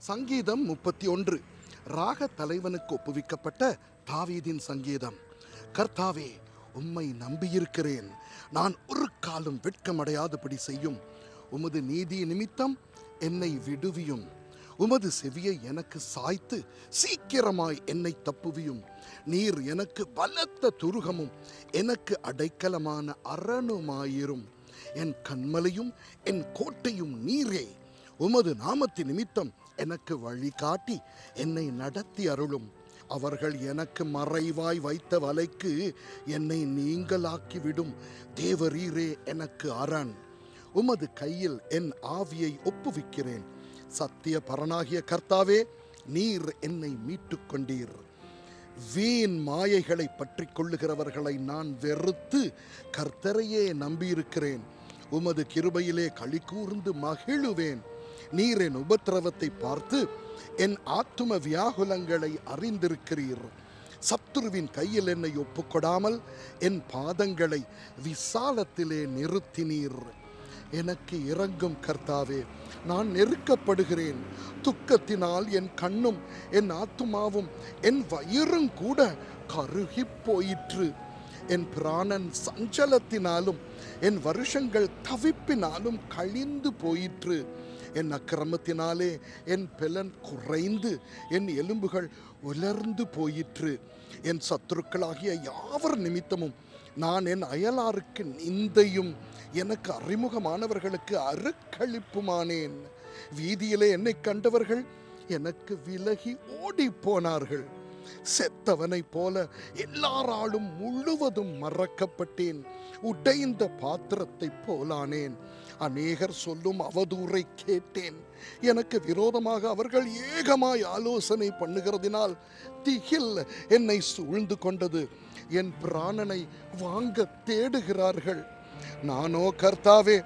சங்கீதம் 31 ராக தலைவனுக்கு ஒப்புவிக்கப்பட்ட தாவீதின் சங்கீதம். கர்த்தாவே, உம்மை நம்பியிருக்கிறேன். நான் ஒரு காலம் வெட்கமடையாதபடி செய்யும். உமது நீதி நிமித்தம் என்னை விடுவியும். உமது செவியை எனக்கு சாய்த்து சீக்கிரமாய் என்னை தப்புவியும். நீர் எனக்கு பலத்த துருகமும் எனக்கு அடைக்கலமான அரணுமாயிரும். என் கண்மலையும் என் கோட்டையும் நீரே. உமது நாமத்தின் நிமித்தம் எனக்கு வழிகாட்டி என்னை நடத்தி அருளும். அவர்கள் எனக்கு மறைவாய் வைத்த வலைக்கு என்னை நீங்களாக்கிவிடும். தேவரீரே எனக்கு அரண். உமது கையில் என் ஆவியை ஒப்புவிக்கிறேன். சத்திய பரனாகிய கர்த்தாவே, நீர் என்னை மீட்டுக் கொண்டீர். வீண் மாயைகளை பற்றி கொள்ளுகிறவர்களை நான் வெறுத்து கர்த்தரையே நம்பியிருக்கிறேன். உமது கிருபையிலே களி கூர்ந்து மகிழுவேன். நீர் என் உபத்திரவத்தை பார்த்து என் ஆத்தும வியாகுலங்களை அறிந்திருக்கிறீர். சத்துருவின் கையில் என்னை ஒப்புக்கொடாமல் என் பாதங்களை விசாலத்திலே நிறுத்தினீர். எனக்கு இரங்கும் கர்த்தாவே, நான் நெருக்கப்படுகிறேன். துக்கத்தினால் என் கண்ணும் என் ஆத்துமாவும் என் வயிறும் கூட கருகி போயிற்று. என் பிராணன் சஞ்சலத்தினாலும் என் வருஷங்கள் தவிப்பினாலும் கழிந்து போயிற்று. என் அக்கிரமத்தினாலே என் பெலன் குறைந்து என் எலும்புகள் உலர்ந்து போயிற்று. என் சத்துருக்களாகிய யாவர் நிமித்தமும் நான் என் அயலாருக்கு நிந்தையும் எனக்கு அறிமுகமானவர்களுக்கு அருக்களிப்புமானேன். வீதியிலே என்னை கண்டவர்கள் எனக்கு விலகி ஓடி போனார்கள். செத்தவனை போல எல்லாராலும் முழுவதும் மறக்கப்பட்டேன். உடைந்த பாத்திரத்தை போலானேன். அநேகர் சொல்லும் அவதூறை கேட்டேன். எனக்கு விரோதமாக அவர்கள் ஏகமாய் ஆலோசனை பண்ணுகிறதினால் திகில் என்னை சூழ்ந்து கொண்டது. என் பிராணனை வாங்க தேடுகிறார்கள். நானோ கர்த்தாவே,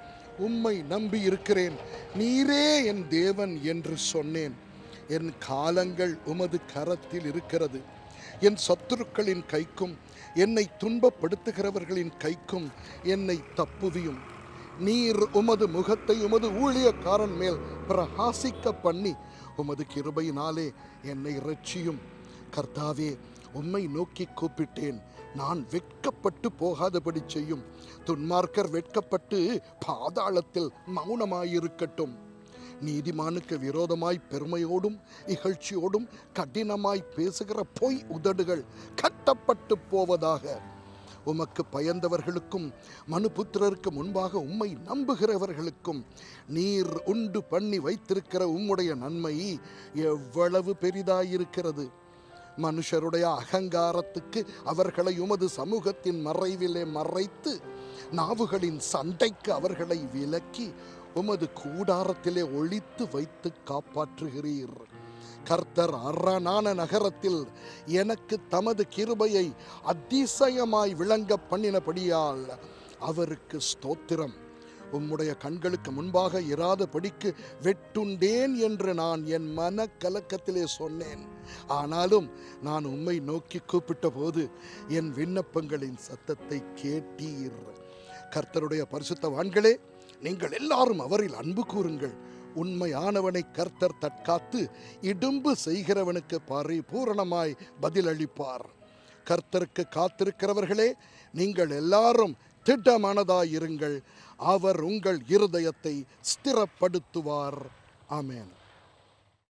உம்மை நம்பி இருக்கிறேன். நீரே என் தேவன் என்று சொன்னேன். என் காலங்கள் உமது கரத்தில் இருக்கிறது. என் சத்துருக்களின் கைக்கும் என்னை துன்பப்படுத்துகிறவர்களின் கைக்கும் என்னை தப்புவியும். நீர் உமது முகத்தை உமது ஊழியக்காரன் மேல் பிரகாசிக்க பண்ணி உமது கிருபையினாலே என்னை இரட்சியும். கர்த்தாவே, உம்மை நோக்கி கூப்பிட்டேன். நான் வெட்கப்பட்டு போகாதபடி செய்யும். துன்மார்க்கர் வெட்கப்பட்டு பாதாளத்தில் மௌனமாயிருக்கட்டும். நீதிமானுக்கு விரோதமாய் பெருமையோடும் இகழ்ச்சியோடும் கடினமாய் பேசுகிற பொய் உதடுகள் கட்டப்பட்டு போவதாக. உமக்கு பயந்தவர்களுக்கும் மனுபுத்திரருக்கு முன்பாக உம்மை நம்புகிறவர்களுக்கும் நீர் உண்டு பண்ணி வைத்திருக்கிற உம்முடைய நன்மை எவ்வளவு பெரிதாயிருக்கிறது. மனுஷருடைய அகங்காரத்துக்கு அவர்களை உமது சமூகத்தின் மறைவிலே மறைத்து நாவுகளின் சண்டைக்கு அவர்களை விலக்கி உமது கூடாரத்திலே ஒளித்து வைத்து காப்பாற்றுகிறீர். கர்த்தர் அரணான நகரத்தில் எனக்கு தமது கிருபையை அதிசயமாய் விளங்க பண்ணினபடியால் அவருக்கு ஸ்தோத்திரம். உம்முடைய கண்களுக்கு முன்பாக இராதபடிக்கு வெட்டுண்டேன் என்று நான் என் மன கலக்கத்திலே சொன்னேன். ஆனாலும் நான் உம்மை நோக்கி கூப்பிட்ட போது என் விண்ணப்பங்களின் சத்தத்தை கேட்டீர். கர்த்தருடைய பரிசுத்தவான்களே, நீங்கள் எல்லாரும் அவரில் அன்பு கூறுங்கள். உண்மையானவனை கர்த்தர் தற்காத்து இடும்பு செய்கிறவனுக்கு பரிபூரணமாய் பதிலளிப்பார். கர்த்தருக்கு காத்திருக்கிறவர்களே, நீங்கள் எல்லாரும் திட்டமானதாயிருங்கள். அவர் உங்கள் இருதயத்தை ஸ்திரப்படுத்துவார். ஆமென்.